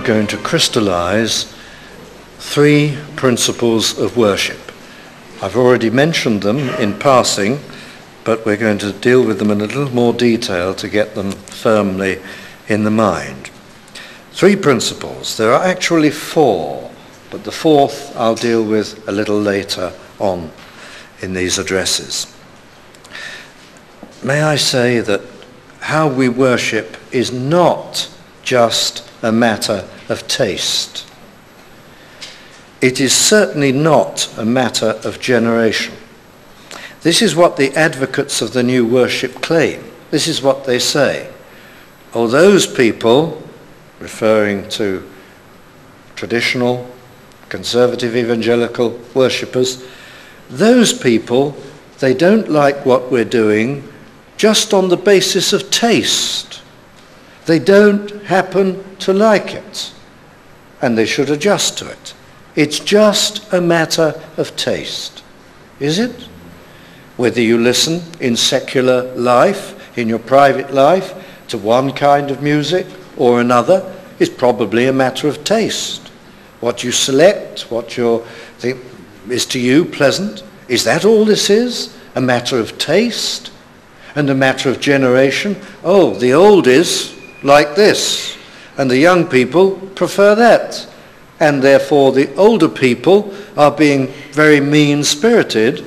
going to crystallize three principles of worship. I've already mentioned them in passing, but we're going to deal with them in a little more detail to get them firmly in the mind. Three principles. There are actually four, but the fourth I'll deal with a little later on in these addresses. May I say that how we worship is not just a matter of taste. It is certainly not a matter of generation. This is what the advocates of the new worship claim. This is what they say. Oh, those people, referring to traditional, conservative, evangelical worshippers, those people, they don't like what we're doing just on the basis of taste. They don't happen to like it, and they should adjust to it. It's just a matter of taste, is it? Whether you listen in secular life, in your private life, to one kind of music or another, is probably a matter of taste. What you select, what you think is to you pleasant, is that all this is? A matter of taste and a matter of generation? Oh, the old is like this, and the young people prefer that. And therefore the older people are being very mean-spirited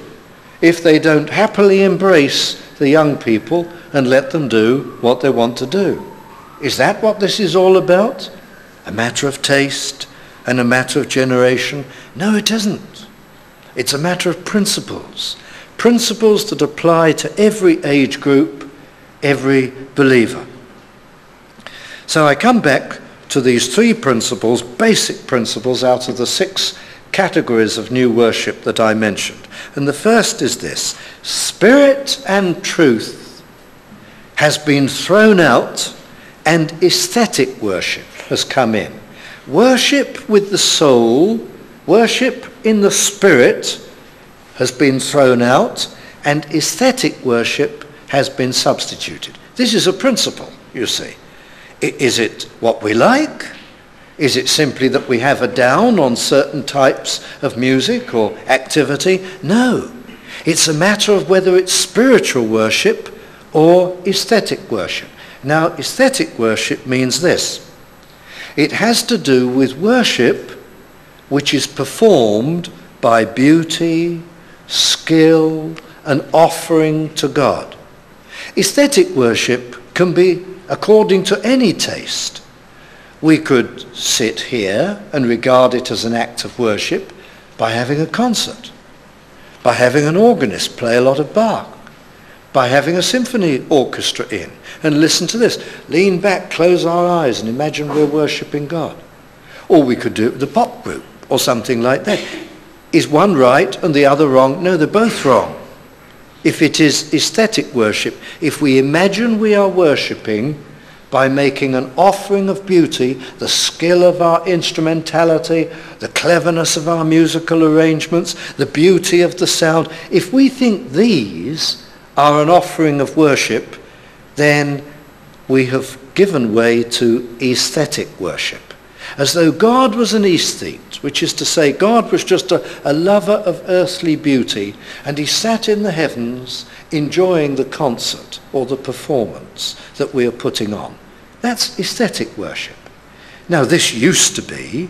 if they don't happily embrace the young people and let them do what they want to do. Is that what this is all about? A matter of taste and a matter of generation? No, it isn't. It's a matter of principles. Principles that apply to every age group, every believer. So I come back to these three principles, basic principles out of the 6 categories of new worship that I mentioned. And the first is this: spirit and truth has been thrown out and aesthetic worship has come in. Worship with the soul, worship in the spirit has been thrown out, and aesthetic worship has been substituted. This is a principle, you see. Is it what we like? Is it simply that we have a down on certain types of music or activity? No. It's a matter of whether it's spiritual worship or aesthetic worship. Now, aesthetic worship means this. It has to do with worship which is performed by beauty, skill, and offering to God. Aesthetic worship can be according to any taste. We could sit here and regard it as an act of worship by having a concert, by having an organist play a lot of Bach, by having a symphony orchestra in and listen to this. Lean back, close our eyes and imagine we're worshipping God. Or we could do it with a pop group or something like that. Is one right and the other wrong? No, they're both wrong. If it is aesthetic worship, if we imagine we are worshipping by making an offering of beauty, the skill of our instrumentality, the cleverness of our musical arrangements, the beauty of the sound, if we think these are an offering of worship, then we have given way to aesthetic worship. As though God was an aesthete, which is to say God was just a lover of earthly beauty, and he sat in the heavens enjoying the concert or the performance that we are putting on. That's aesthetic worship. Now this used to be,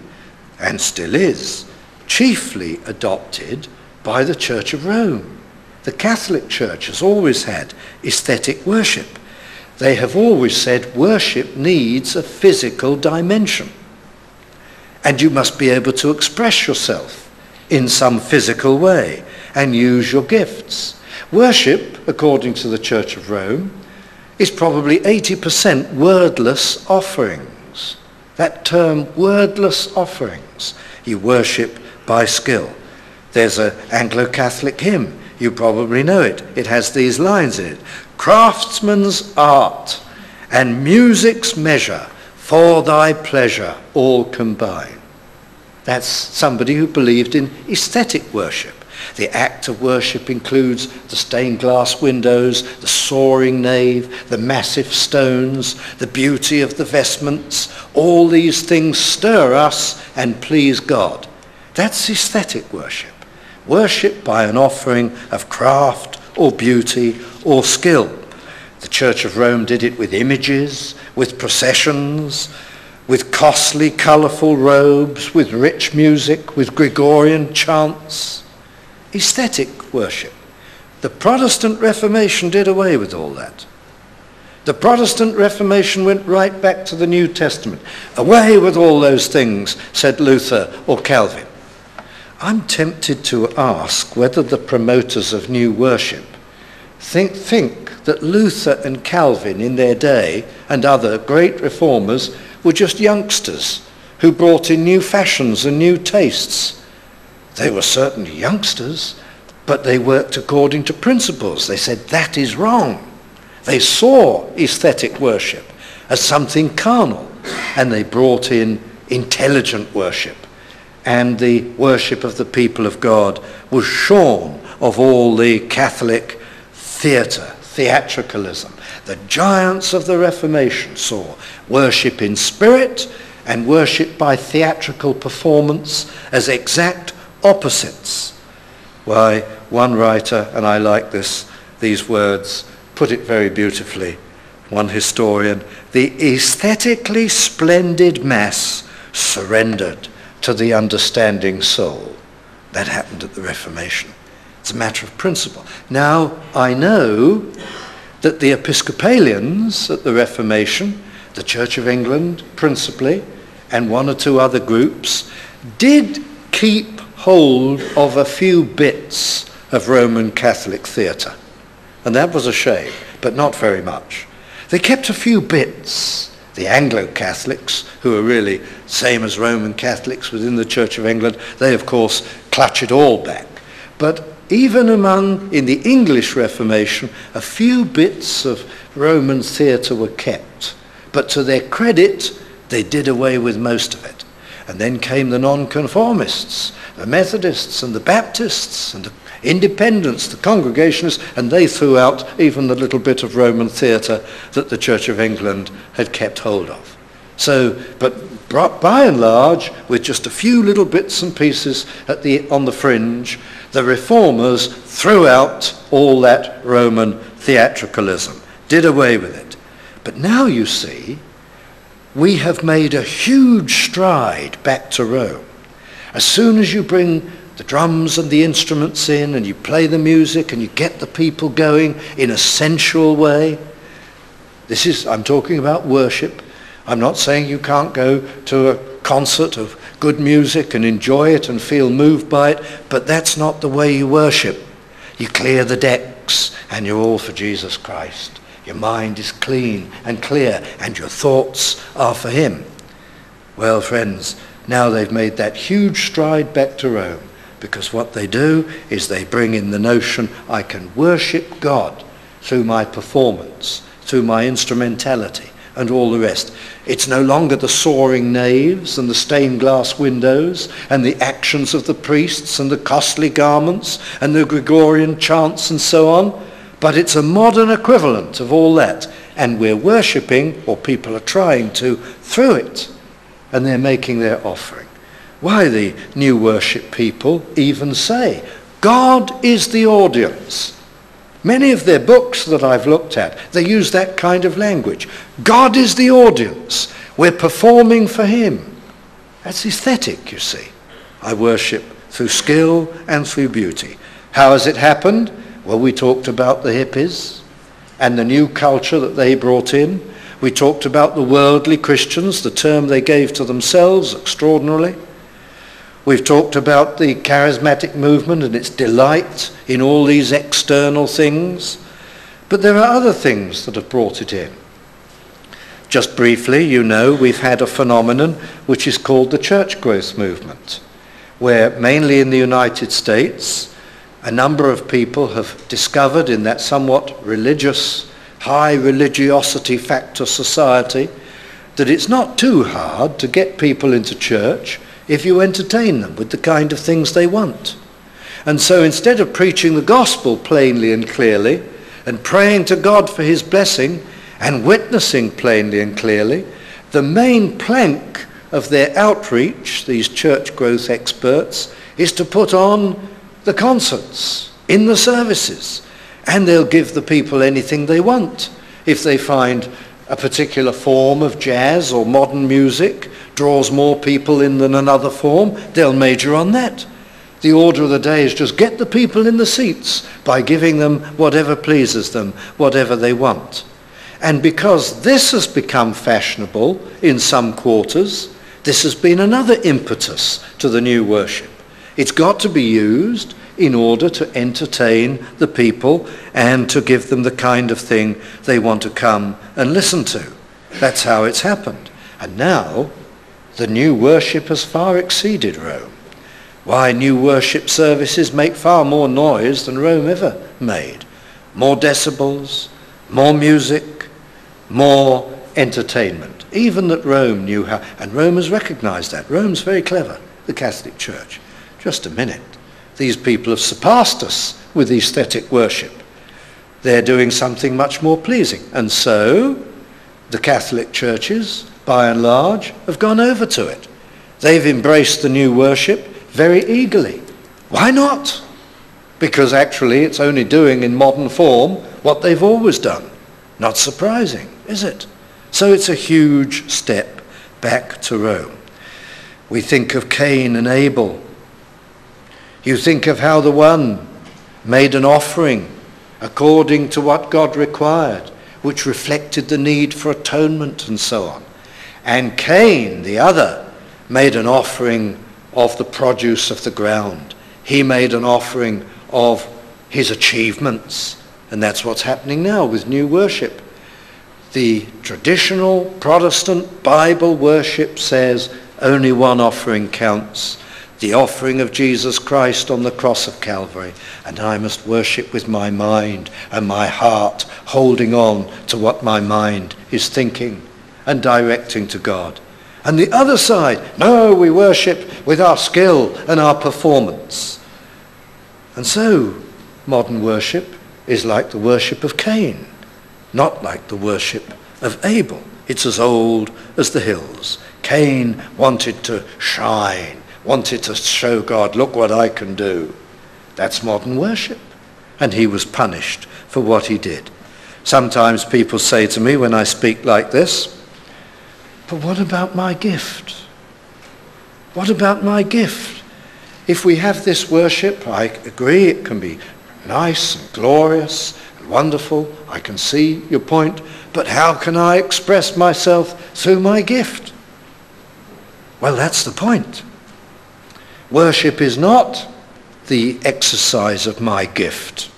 and still is, chiefly adopted by the Church of Rome. The Catholic Church has always had aesthetic worship. They have always said worship needs a physical dimension. And you must be able to express yourself in some physical way and use your gifts. Worship, according to the Church of Rome, is probably 80% wordless offerings. That term, wordless offerings. You worship by skill. There's an Anglo-Catholic hymn. You probably know it. It has these lines in it. Craftsman's art and music's measure, for thy pleasure all combine. That's somebody who believed in aesthetic worship. The act of worship includes the stained glass windows, the soaring nave, the massive stones, the beauty of the vestments. All these things stir us and please God. That's aesthetic worship. Worship by an offering of craft or beauty or skill. The Church of Rome did it with images, with processions, with costly, colourful robes, with rich music, with Gregorian chants. Aesthetic worship. The Protestant Reformation did away with all that. The Protestant Reformation went right back to the New Testament. Away with all those things, said Luther or Calvin. I'm tempted to ask whether the promoters of new worship think that Luther and Calvin in their day and other great reformers were just youngsters who brought in new fashions and new tastes. They were certainly youngsters, but they worked according to principles. They said that is wrong. They saw aesthetic worship as something carnal, and they brought in intelligent worship. And the worship of the people of God was shorn of all the Catholic theatricalism. The giants of the Reformation saw worship in spirit and worship by theatrical performance as exact opposites. Why, one writer, and I like these words, put it very beautifully, one historian, the aesthetically splendid mass surrendered to the understanding soul. That happened at the Reformation. It's a matter of principle. Now, I know that the Episcopalians at the Reformation, the Church of England principally, and one or two other groups, did keep hold of a few bits of Roman Catholic theatre. And that was a shame, but not very much. They kept a few bits. The Anglo-Catholics, who are really same as Roman Catholics within the Church of England, they of course clutch it all back. But even in the English Reformation, a few bits of Roman theatre were kept. But to their credit, they did away with most of it. And then came the nonconformists, the Methodists and the Baptists and the Independents, the Congregationists, and they threw out even the little bit of Roman theatre that the Church of England had kept hold of. So, but by and large, with just a few little bits and pieces on the fringe, the reformers threw out all that Roman theatricalism, did away with it. But now you see, we have made a huge stride back to Rome. As soon as you bring the drums and the instruments in and you play the music and you get the people going in a sensual way, I'm talking about worship. I'm not saying you can't go to a concert of good music and enjoy it and feel moved by it, but that's not the way you worship. You clear the decks and you're all for Jesus Christ. Your mind is clean and clear and your thoughts are for him. Well, friends, now they've made that huge stride back to Rome, because what they do is they bring in the notion I can worship God through my performance, through my instrumentality and all the rest. It's no longer the soaring naves and the stained glass windows and the actions of the priests and the costly garments and the Gregorian chants and so on, but it's a modern equivalent of all that, and we're worshipping, or people are trying to, through it, and they're making their offering. Why, the new worship people even say, God is the audience. Many of their books that I've looked at, they use that kind of language. God is the audience. We're performing for him. That's aesthetic, you see. I worship through skill and through beauty. How has it happened? Well, we talked about the hippies and the new culture that they brought in. We talked about the worldly Christians, the term they gave to themselves extraordinarily. We've talked about the charismatic movement and its delight in all these external things. But there are other things that have brought it in. Just briefly, you know, we've had a phenomenon which is called the church growth movement, where mainly in the United States, a number of people have discovered in that somewhat religious, high religiosity factor society that it's not too hard to get people into church if you entertain them with the kind of things they want. And so instead of preaching the gospel plainly and clearly, and praying to God for his blessing, and witnessing plainly and clearly, the main plank of their outreach, these church growth experts, is to put on the concerts in the services. And they'll give the people anything they want. If they find a particular form of jazz or modern music draws more people in than another form, they'll major on that. The order of the day is just get the people in the seats by giving them whatever pleases them, whatever they want. And because this has become fashionable in some quarters, this has been another impetus to the new worship. It's got to be used in order to entertain the people and to give them the kind of thing they want to come and listen to. That's how it's happened. And now, the new worship has far exceeded Rome. Why, new worship services make far more noise than Rome ever made. More decibels, more music, more entertainment. Even that Rome knew how, and Rome has recognized that. Rome's very clever, the Catholic Church. Just a minute. These people have surpassed us with aesthetic worship. They're doing something much more pleasing. And so, the Catholic churches, by and large, have gone over to it. They've embraced the new worship very eagerly. Why not? Because actually it's only doing in modern form what they've always done. Not surprising, is it? So it's a huge step back to Rome. We think of Cain and Abel. You think of how the one made an offering according to what God required, which reflected the need for atonement and so on. And Cain, the other, made an offering of the produce of the ground. He made an offering of his achievements. And that's what's happening now with new worship. The traditional Protestant Bible worship says only one offering counts. The offering of Jesus Christ on the cross of Calvary. And I must worship with my mind and my heart, holding on to what my mind is thinking and directing to God. And the other side, no, we worship with our skill and our performance. And so, modern worship is like the worship of Cain, not like the worship of Abel. It's as old as the hills. Cain wanted to shine, wanted to show God, look what I can do. That's modern worship. And he was punished for what he did. Sometimes people say to me when I speak like this, but what about my gift? What about my gift? If we have this worship, I agree it can be nice and glorious and wonderful. I can see your point. But how can I express myself through my gift? Well, that's the point. Worship is not the exercise of my gift.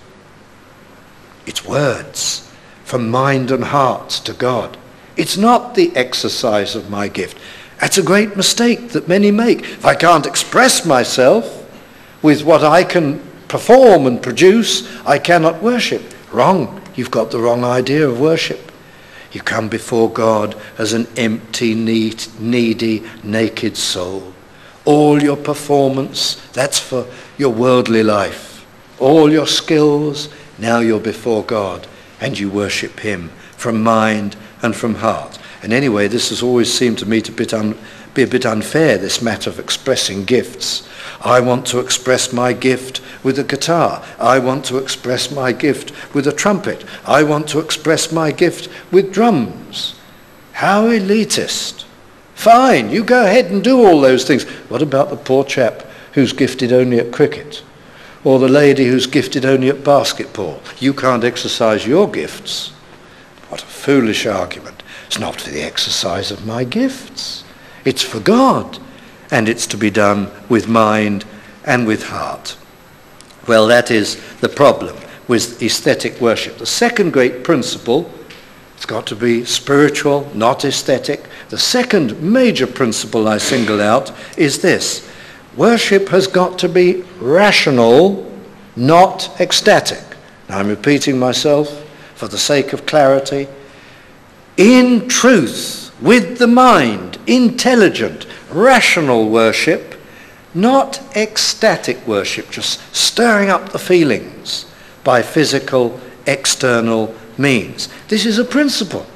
It's words from mind and heart to God. It's not the exercise of my gift. That's a great mistake that many make. If I can't express myself with what I can perform and produce, I cannot worship. Wrong. You've got the wrong idea of worship. You come before God as an empty, needy, naked soul. All your performance, that's for your worldly life. All your skills, now you're before God and you worship him from mind and from heart. And anyway, this has always seemed to me to be a bit unfair, this matter of expressing gifts. I want to express my gift with a guitar. I want to express my gift with a trumpet. I want to express my gift with drums. How elitist. Fine, you go ahead and do all those things. What about the poor chap who's gifted only at cricket? Or the lady who's gifted only at basketball? You can't exercise your gifts. What a foolish argument. It's not for the exercise of my gifts. It's for God. And it's to be done with mind and with heart. Well, that is the problem with aesthetic worship. The second great principle, it's got to be spiritual, not aesthetic. The second major principle I single out is this. Worship has got to be rational, not ecstatic. Now I'm repeating myself for the sake of clarity. In truth, with the mind, intelligent, rational worship Not ecstatic worship, just stirring up the feelings by physical, external means. This is a principle.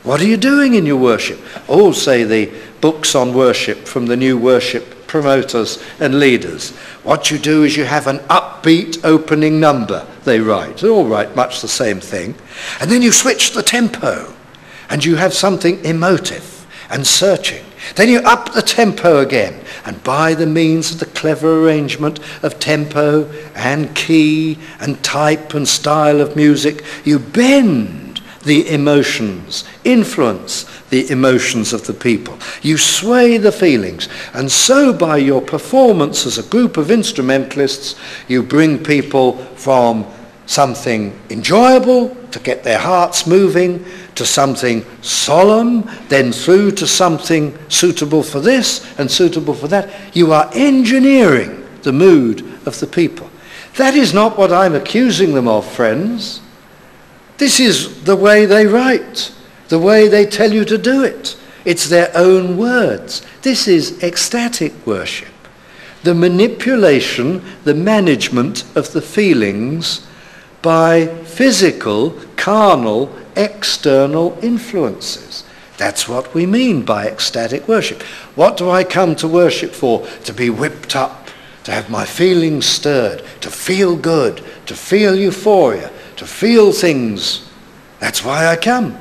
What are you doing in your worship? Oh, say the books on worship from the new worship promoters and leaders. What you do is you have an upbeat opening number, they write. They all write much the same thing. And then you switch the tempo and you have something emotive and searching. Then you up the tempo again, and by the means of the clever arrangement of tempo and key and type and style of music, you bend the emotions, influence the emotions of the people. You sway the feelings, and so by your performance as a group of instrumentalists, you bring people from something enjoyable to get their hearts moving, to something solemn, then through to something suitable for this and suitable for that. You are engineering the mood of the people. That is not what I'm accusing them of, friends. This is the way they write, the way they tell you to do it. It's their own words. This is ecstatic worship. The manipulation, the management of the feelings by physical, carnal, external influences. That's what we mean by ecstatic worship. What do I come to worship for? To be whipped up, to have my feelings stirred, to feel good, to feel euphoria, to feel things. That's why I come.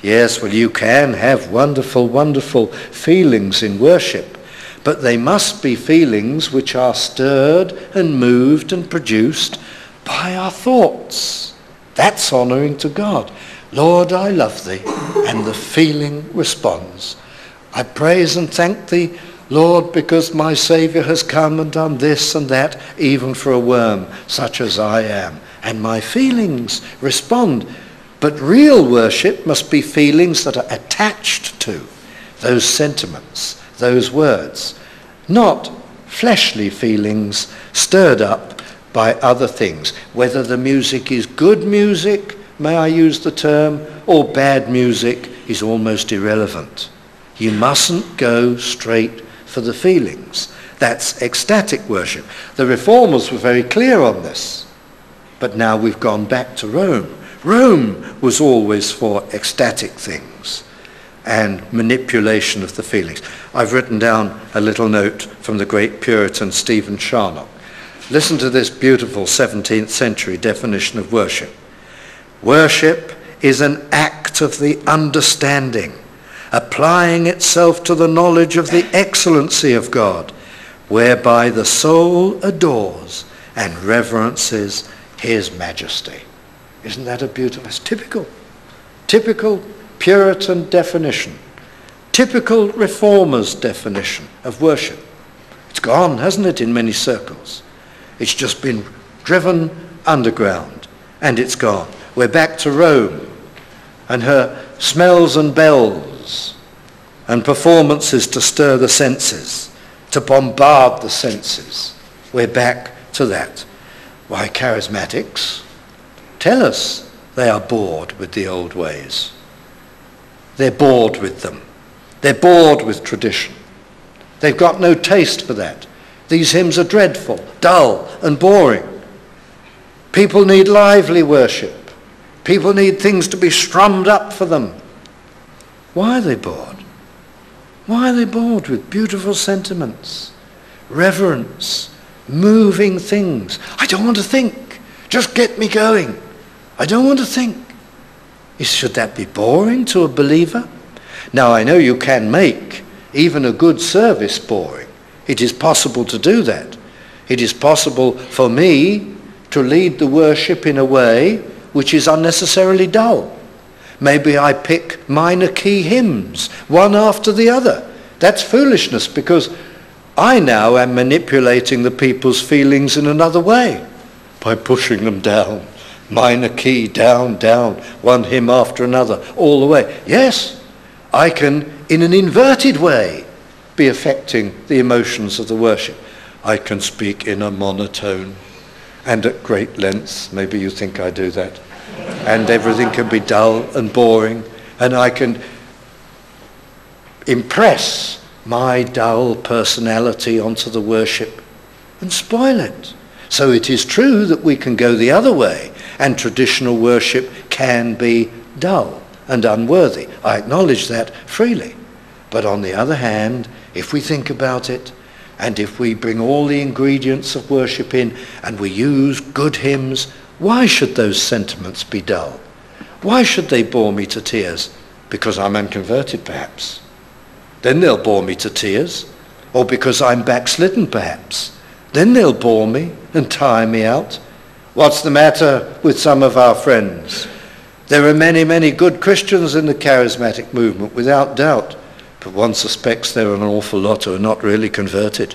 Yes, well, you can have wonderful, wonderful feelings in worship, but they must be feelings which are stirred and moved and produced by our thoughts. That's honouring to God. Lord, I love thee, and the feeling responds. I praise and thank thee, Lord, because my Saviour has come and done this and that, even for a worm such as I am. And my feelings respond. But real worship must be feelings that are attached to those sentiments, those words, not fleshly feelings stirred up by other things. Whether the music is good music, may I use the term, or bad music is almost irrelevant. You mustn't go straight for the feelings. That's ecstatic worship. The Reformers were very clear on this. But now we've gone back to Rome. Rome was always for ecstatic things and manipulation of the feelings. I've written down a little note from the great Puritan Stephen Charnock. Listen to this beautiful 17th century definition of worship. Worship is an act of the understanding, applying itself to the knowledge of the excellency of God, whereby the soul adores and reverences his majesty. Isn't that a beautiful, it's typical Puritan definition, typical Reformers' definition of worship. It's gone, hasn't it, in many circles? It's just been driven underground, and it's gone. We're back to Rome and her smells and bells and performances to stir the senses, to bombard the senses. We're back to that. Why, charismatics tell us they are bored with the old ways. They're bored with them. They're bored with tradition. They've got no taste for that. These hymns are dreadful, dull and boring. People need lively worship. People need things to be strummed up for them. Why are they bored? Why are they bored with beautiful sentiments, reverence, moving things? I don't want to think. Just get me going. I don't want to think. Should that be boring to a believer? Now, I know you can make even a good service boring. It is possible to do that. It is possible for me to lead the worship in a way which is unnecessarily dull. Maybe I pick minor key hymns, one after the other. That's foolishness, because I now am manipulating the people's feelings in another way by pushing them down. Minor key, down, down, one hymn after another, all the way. Yes, I can, in an inverted way, be affecting the emotions of the worship. I can speak in a monotone and at great length. Maybe you think I do that. And everything can be dull and boring, and I can impress my dull personality onto the worship and spoil it. So it is true that we can go the other way, and traditional worship can be dull and unworthy. I acknowledge that freely. But on the other hand, if we think about it, and if we bring all the ingredients of worship in, and we use good hymns, why should those sentiments be dull? Why should they bore me to tears? Because I'm unconverted, perhaps. Then they'll bore me to tears. Or because I'm backslidden, perhaps. Then they'll bore me and tire me out. What's the matter with some of our friends? There are many, many good Christians in the charismatic movement, without doubt. But one suspects there are an awful lot who are not really converted.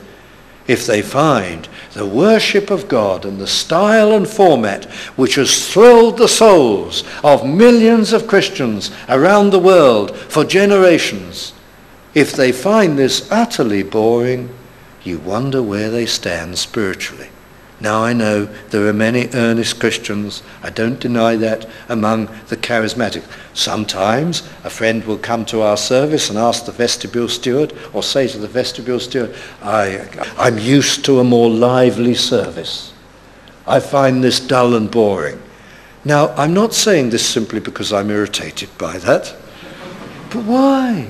If they find the worship of God and the style and format which has thrilled the souls of millions of Christians around the world for generations, if they find this utterly boring, you wonder where they stand spiritually. Now I know there are many earnest Christians, I don't deny that, among the charismatic. Sometimes a friend will come to our service and ask the vestibule steward, or say to the vestibule steward, I'm used to a more lively service. I find this dull and boring. Now I'm not saying this simply because I'm irritated by that, but why?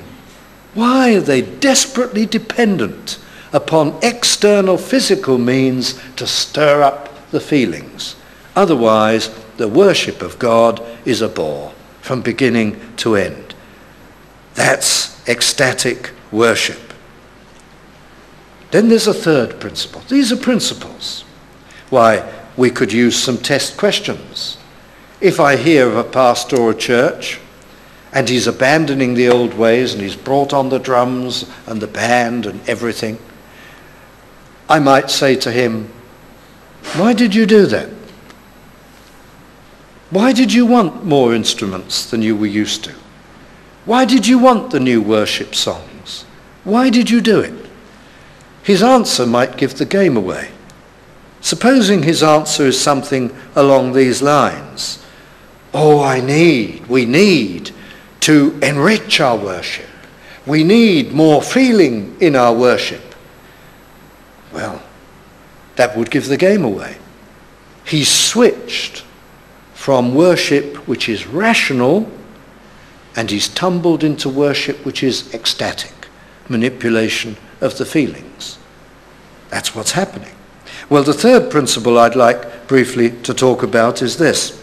Why are they desperately dependent upon external physical means to stir up the feelings? Otherwise, the worship of God is a bore from beginning to end. That's ecstatic worship. Then there's a third principle. These are principles. Why, we could use some test questions. If I hear of a pastor or a church and he's abandoning the old ways and he's brought on the drums and the band and everything, I might say to him, why did you do that? Why did you want more instruments than you were used to? Why did you want the new worship songs? Why did you do it? His answer might give the game away. Supposing his answer is something along these lines. Oh, we need to enrich our worship. We need more feeling in our worship. Well, that would give the game away. He's switched from worship which is rational, and he's tumbled into worship which is ecstatic, manipulation of the feelings. That's what's happening. Well, the third principle I'd like briefly to talk about is this.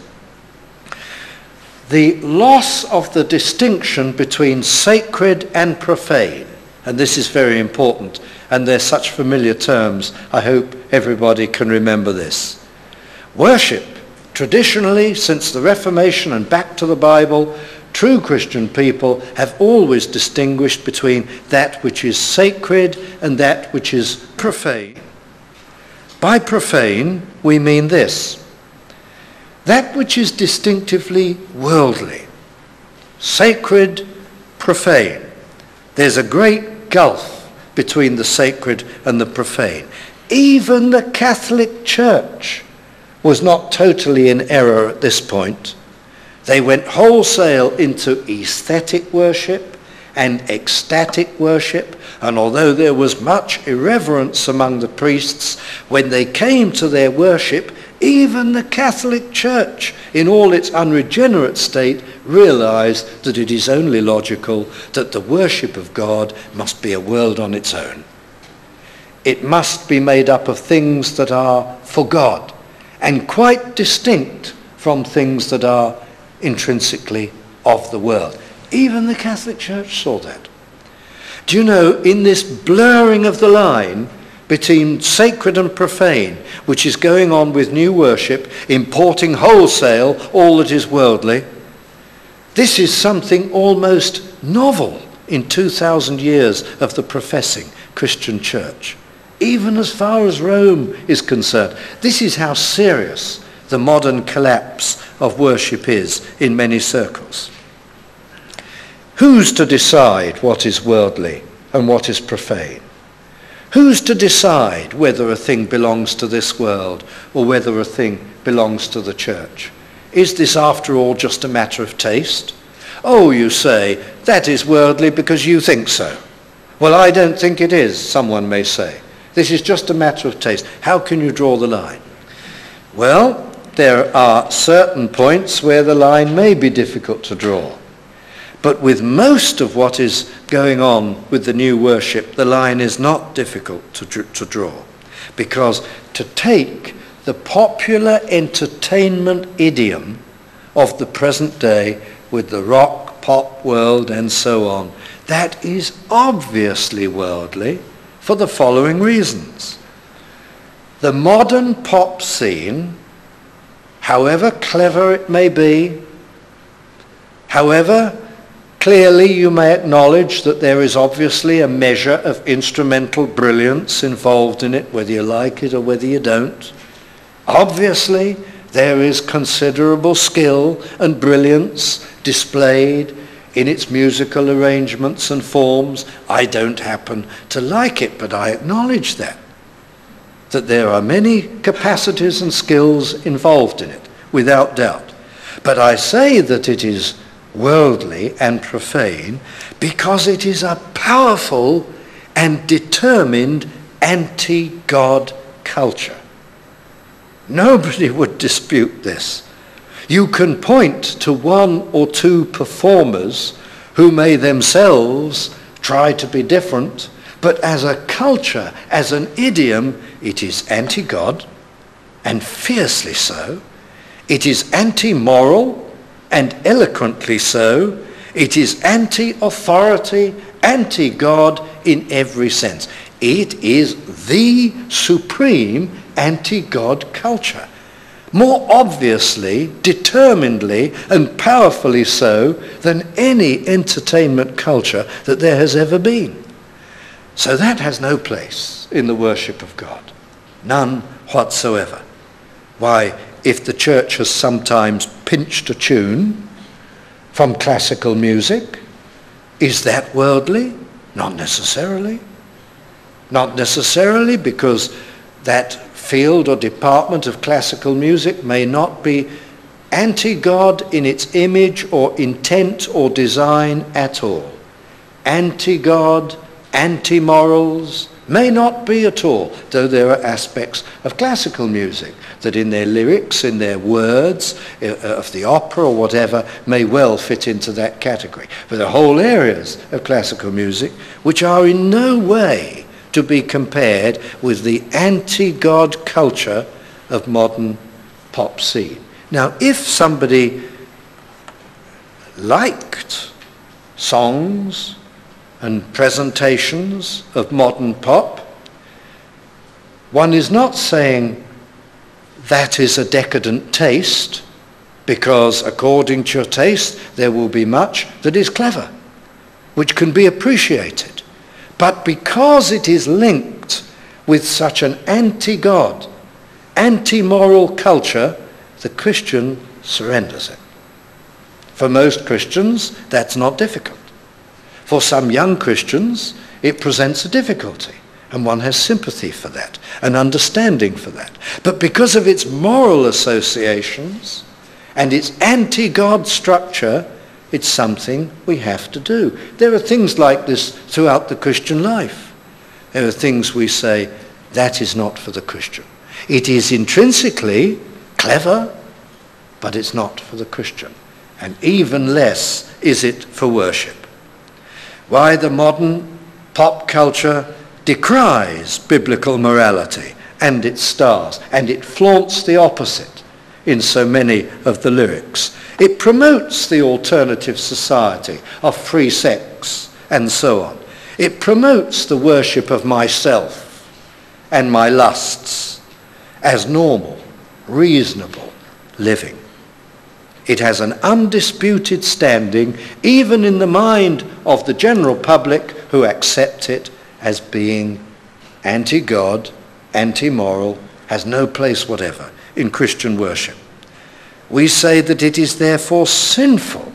The loss of the distinction between sacred and profane. And this is very important, and they're such familiar terms, I hope everybody can remember this. Worship, traditionally, since the Reformation and back to the Bible, true Christian people have always distinguished between that which is sacred and that which is profane. By profane, we mean this: that which is distinctively worldly, sacred, profane. There's a great gulf between the sacred and the profane. Even the Catholic Church was not totally in error at this point. They went wholesale into aesthetic worship and ecstatic worship, and although there was much irreverence among the priests, when they came to their worship, even the Catholic Church, in all its unregenerate state, realized that it is only logical that the worship of God must be a world on its own. It must be made up of things that are for God, and quite distinct from things that are intrinsically of the world. Even the Catholic Church saw that. Do you know, in this blurring of the line between sacred and profane, which is going on with new worship, importing wholesale all that is worldly, this is something almost novel in 2,000 years of the professing Christian church. Even as far as Rome is concerned, this is how serious the modern collapse of worship is in many circles. Who's to decide what is worldly and what is profane? Who's to decide whether a thing belongs to this world or whether a thing belongs to the church? Is this, after all, just a matter of taste? Oh, you say, that is worldly because you think so. Well, I don't think it is, someone may say. This is just a matter of taste. How can you draw the line? Well, there are certain points where the line may be difficult to draw. But with most of what is going on with the new worship, the line is not difficult to draw. Because to take the popular entertainment idiom of the present day with the rock, pop world and so on, that is obviously worldly for the following reasons. The modern pop scene, however clever it may be, however clearly you may acknowledge that there is obviously a measure of instrumental brilliance involved in it, whether you like it or whether you don't. Obviously, there is considerable skill and brilliance displayed in its musical arrangements and forms. I don't happen to like it, but I acknowledge that there are many capacities and skills involved in it, without doubt. But I say that it is worldly and profane because it is a powerful and determined anti-God culture. Nobody would dispute this. You can point to one or two performers who may themselves try to be different, but as a culture, as an idiom, it is anti-God, and fiercely so. It is anti-moral, and eloquently so. It is anti-authority, anti-God in every sense. It is the supreme anti-God culture. More obviously, determinedly, and powerfully so than any entertainment culture that there has ever been. So that has no place in the worship of God. None whatsoever. Why, if the church has sometimes pinched a tune from classical music, is that worldly? Not necessarily. Not necessarily, because that field or department of classical music may not be anti-God in its image or intent or design at all. Anti-God, anti-morals may not be at all, though there are aspects of classical music that in their lyrics, in their words, of the opera or whatever, may well fit into that category. But there are whole areas of classical music which are in no way to be compared with the anti-God culture of modern pop scene. Now, if somebody liked songs and presentations of modern pop, one is not saying that is a decadent taste, because according to your taste there will be much that is clever, which can be appreciated. But because it is linked with such an anti-God, anti-moral culture, the Christian surrenders it. For most Christians, that's not difficult. For some young Christians, it presents a difficulty, and one has sympathy for that, and understanding for that. But because of its moral associations and its anti-God structure, it's something we have to do. There are things like this throughout the Christian life. There are things we say, that is not for the Christian. It is intrinsically clever, but it's not for the Christian. And even less is it for worship. Why the modern pop culture decries biblical morality and its stars, and it flaunts the opposite in so many of the lyrics. It promotes the alternative society of free sex and so on. It promotes the worship of myself and my lusts as normal, reasonable living. It has an undisputed standing even in the mind of the general public, who accept it as being anti-God, anti-moral, has no place whatever in Christian worship. We say that it is therefore sinful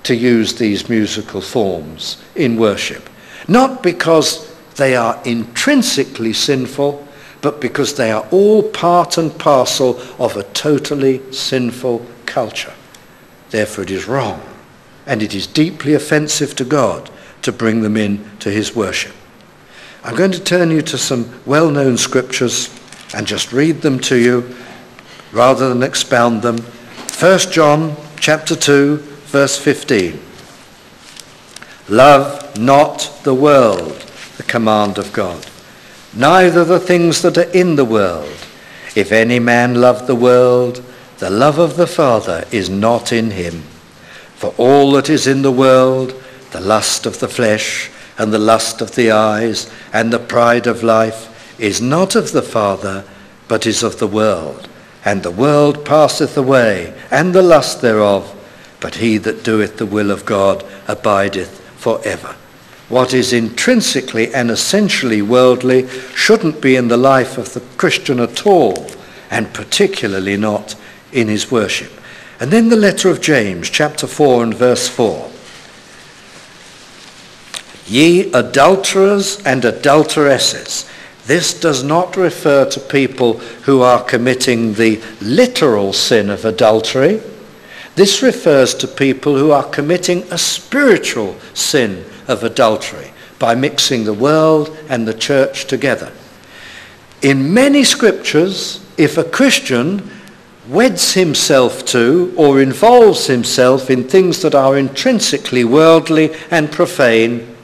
to use these musical forms in worship, not because they are intrinsically sinful, but because they are all part and parcel of a totally sinful culture. Therefore it is wrong, and it is deeply offensive to God to bring them in to his worship. I'm going to turn you to some well-known scriptures and just read them to you rather than expound them. 1 John chapter 2, verse 15. Love not the world, the command of God, neither the things that are in the world. If any man love the world, the love of the Father is not in him. For all that is in the world, the lust of the flesh, and the lust of the eyes, and the pride of life, is not of the Father, but is of the world. And the world passeth away, and the lust thereof, but he that doeth the will of God abideth forever. What is intrinsically and essentially worldly shouldn't be in the life of the Christian at all, and particularly not in his worship. And then the letter of James, chapter 4 and verse 4. Ye adulterers and adulteresses. This does not refer to people who are committing the literal sin of adultery. This refers to people who are committing a spiritual sin of adultery by mixing the world and the church together. In many scriptures, if a Christian weds himself to or involves himself in things that are intrinsically worldly and profane,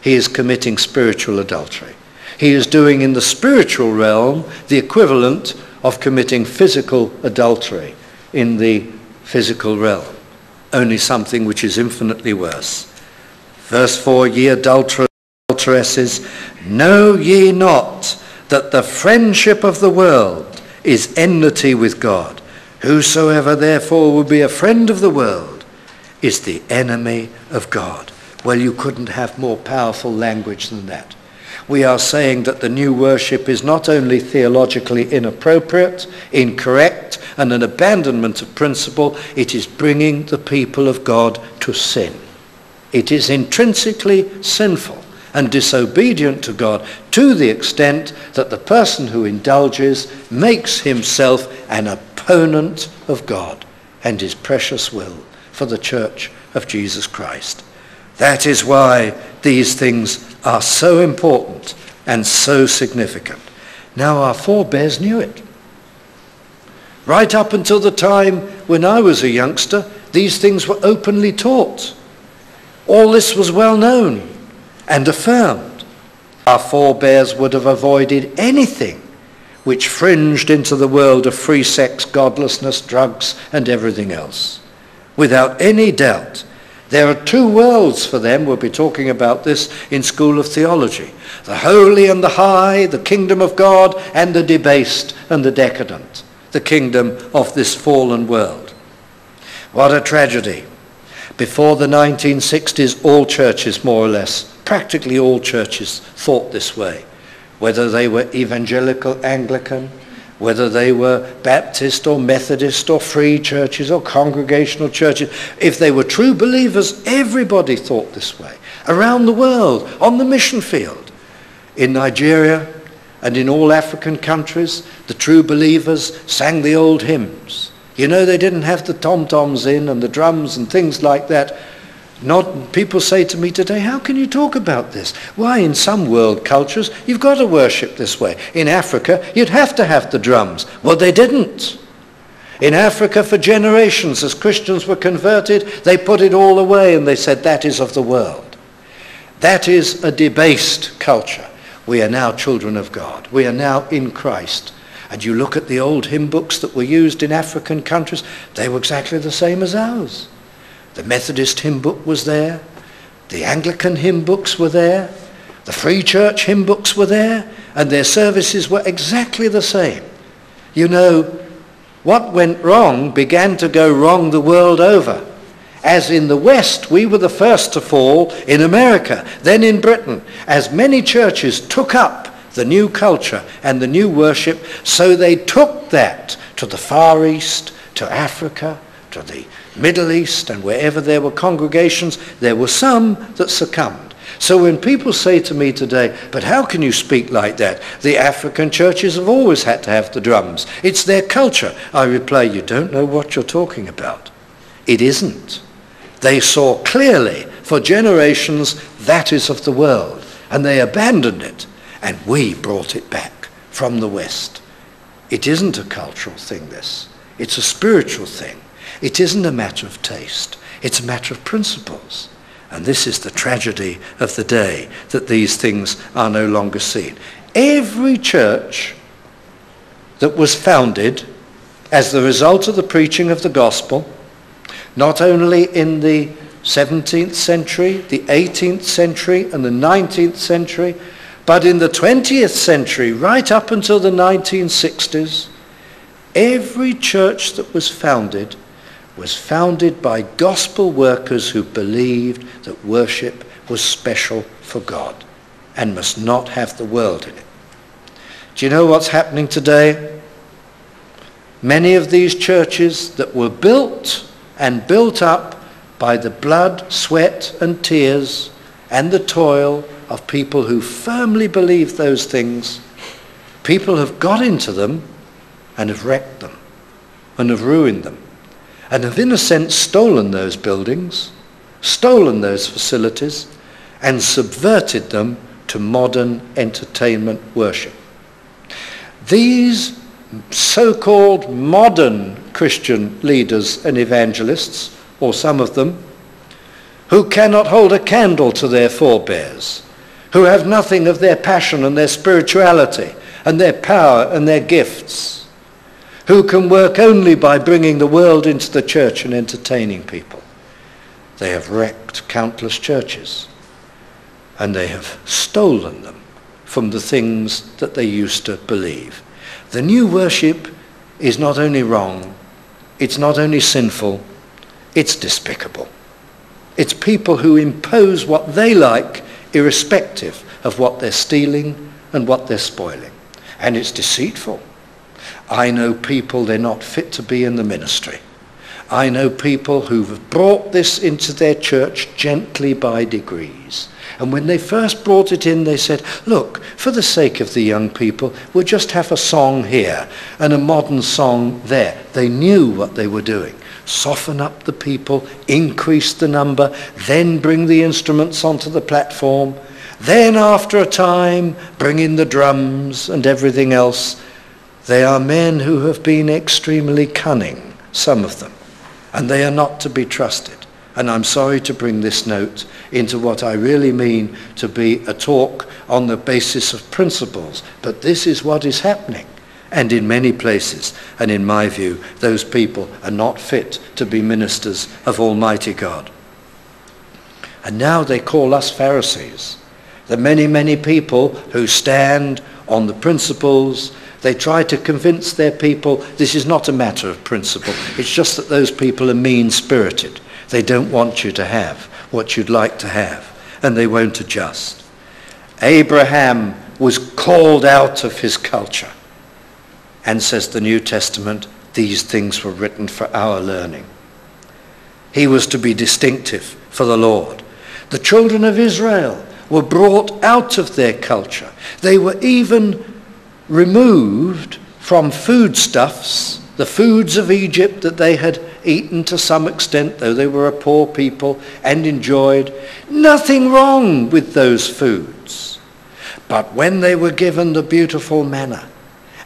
he is committing spiritual adultery. He is doing in the spiritual realm the equivalent of committing physical adultery in the physical realm, only something which is infinitely worse. Verse 4, ye adulterers and adulteresses, know ye not that the friendship of the world is enmity with God? Whosoever therefore will be a friend of the world is the enemy of God. Well, you couldn't have more powerful language than that. We are saying that the new worship is not only theologically inappropriate, incorrect, and an abandonment of principle, it is bringing the people of God to sin. It is intrinsically sinful and disobedient to God to the extent that the person who indulges makes himself an opponent of God and his precious will for the church of Jesus Christ. That is why these things are so important and so significant. Now, our forebears knew it. Right up until the time when I was a youngster, these things were openly taught. All this was well known and affirmed. Our forebears would have avoided anything which fringed into the world of free sex, godlessness, drugs, and everything else. Without any doubt, there are two worlds for them. We'll be talking about this in School of Theology. The holy and the high, the kingdom of God, and the debased and the decadent, the kingdom of this fallen world. What a tragedy. Before the 1960s, all churches, more or less, practically all churches thought this way. Whether they were evangelical Anglican, whether they were Baptist or Methodist or free churches or congregational churches, if they were true believers, everybody thought this way. Around the world, on the mission field, in Nigeria and in all African countries, the true believers sang the old hymns. You know, they didn't have the tom-toms in and the drums and things like that. People say to me today, how can you talk about this? Why, in some world cultures, you've got to worship this way. In Africa, you'd have to have the drums. Well, they didn't. In Africa, for generations, as Christians were converted, they put it all away and they said, that is of the world. That is a debased culture. We are now children of God. We are now in Christ. And you look at the old hymn books that were used in African countries, they were exactly the same as ours. The Methodist hymn book was there. The Anglican hymn books were there. The Free Church hymn books were there. And their services were exactly the same. You know, what went wrong began to go wrong the world over. As in the West, we were the first to fall, in America, then in Britain, as many churches took up the new culture and the new worship, so they took that to the Far East, to Africa, to the Middle East, and wherever there were congregations, there were some that succumbed. So when people say to me today, but how can you speak like that? The African churches have always had to have the drums. It's their culture. I reply, you don't know what you're talking about. It isn't. They saw clearly for generations that is of the world. And they abandoned it, and we brought it back from the West. It isn't a cultural thing, this. It's a spiritual thing. It isn't a matter of taste. It's a matter of principles. And this is the tragedy of the day, that these things are no longer seen. Every church that was founded as the result of the preaching of the gospel, not only in the 17th century, the 18th century, and the 19th century, but in the 20th century, right up until the 1960s, every church that was founded by gospel workers who believed that worship was special for God and must not have the world in it. Do you know what's happening today? Many of these churches that were built and built up by the blood, sweat and tears and the toil of people who firmly believe those things, people have got into them and have wrecked them and have ruined them and have in a sense stolen those buildings, stolen those facilities and subverted them to modern entertainment worship. These so-called modern Christian leaders and evangelists, or some of them, who cannot hold a candle to their forebears, who have nothing of their passion and their spirituality and their power and their gifts, who can work only by bringing the world into the church and entertaining people. They have wrecked countless churches, and they have stolen them from the things that they used to believe. The new worship is not only wrong, it's not only sinful, it's despicable. It's people who impose what they like, irrespective of what they're stealing and what they're spoiling. And it's deceitful. I know people, they're not fit to be in the ministry. I know people who've brought this into their church gently by degrees. And when they first brought it in, they said, look, for the sake of the young people, we'll just have a song here and a modern song there. They knew what they were doing. Soften up the people, increase the number, then bring the instruments onto the platform. Then after a time, bring in the drums and everything else. They are men who have been extremely cunning, some of them, and they are not to be trusted. And I'm sorry to bring this note into what I really mean to be a talk on the basis of principles, but this is what is happening. And in many places, and in my view, those people are not fit to be ministers of Almighty God. And now they call us Pharisees. The many, many people who stand on the principles, they try to convince their people this is not a matter of principle. It's just that those people are mean-spirited. They don't want you to have what you'd like to have, and they won't adjust. Abraham was called out of his culture. And says the New Testament, these things were written for our learning. He was to be distinctive for the Lord. The children of Israel were brought out of their culture. They were even removed from foodstuffs, the foods of Egypt that they had eaten to some extent, though they were a poor people and enjoyed. Nothing wrong with those foods. But when they were given the beautiful manna,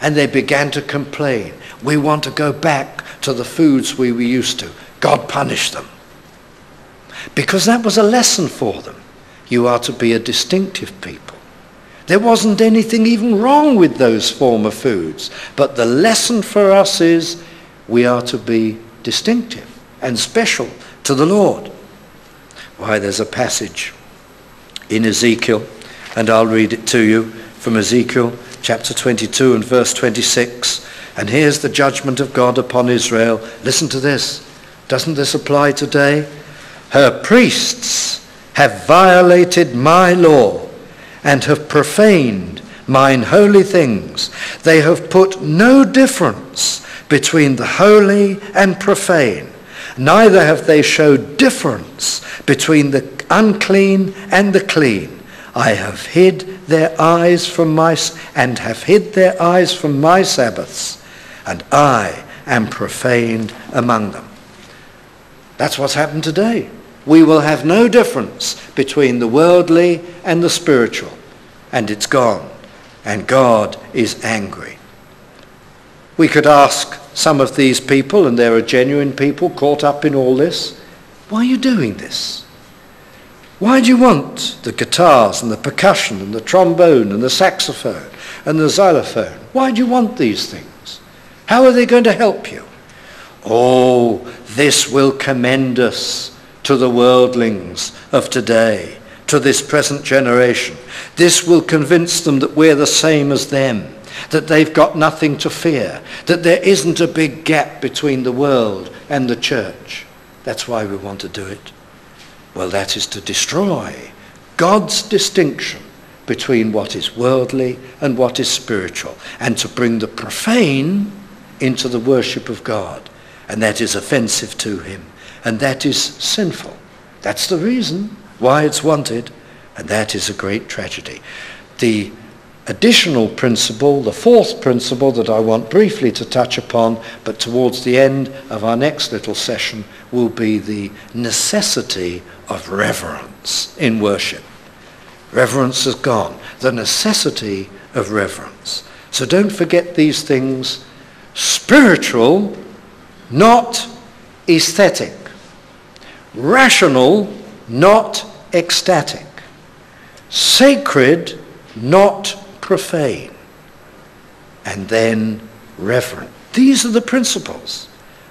and they began to complain, we want to go back to the foods we were used to, God punished them. Because that was a lesson for them. You are to be a distinctive people. There wasn't anything even wrong with those former foods, but the lesson for us is we are to be distinctive and special to the Lord. Why, there's a passage in Ezekiel, and I'll read it to you from Ezekiel chapter 22 and verse 26. And here's the judgment of God upon Israel. Listen to this. Doesn't this apply today? Her priests have violated my law and have profaned mine holy things. They have put no difference between the holy and profane. Neither have they showed difference between the unclean and the clean. I have hid their eyes from my Sabbaths, and I am profaned among them. That's what's happened today. we will have no difference between the worldly and the spiritual. And it's gone. And God is angry. We could ask some of these people, and there are genuine people caught up in all this, why are you doing this? Why do you want the guitars and the percussion and the trombone and the saxophone and the xylophone? Why do you want these things? How are they going to help you? Oh, this will commend us to the worldlings of today, to this present generation. This will convince them that we're the same as them, that they've got nothing to fear, that there isn't a big gap between the world and the church. That's why we want to do it. Well, that is to destroy God's distinction between what is worldly and what is spiritual, and to bring the profane into the worship of God. And that is offensive to him. And that is sinful. That's the reason why it's wanted. And that is a great tragedy. The additional principle, the fourth principle that I want briefly to touch upon, but towards the end of our next little session, will be the necessity of reverence in worship. Reverence is gone. The necessity of reverence. So don't forget these things. Spiritual, not aesthetic. Rational, not ecstatic. Sacred, not profane. And then reverent. These are the principles.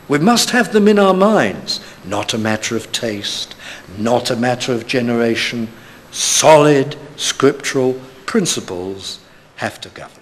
We must have them in our minds. Not a matter of taste, not a matter of generation. Solid scriptural principles have to govern.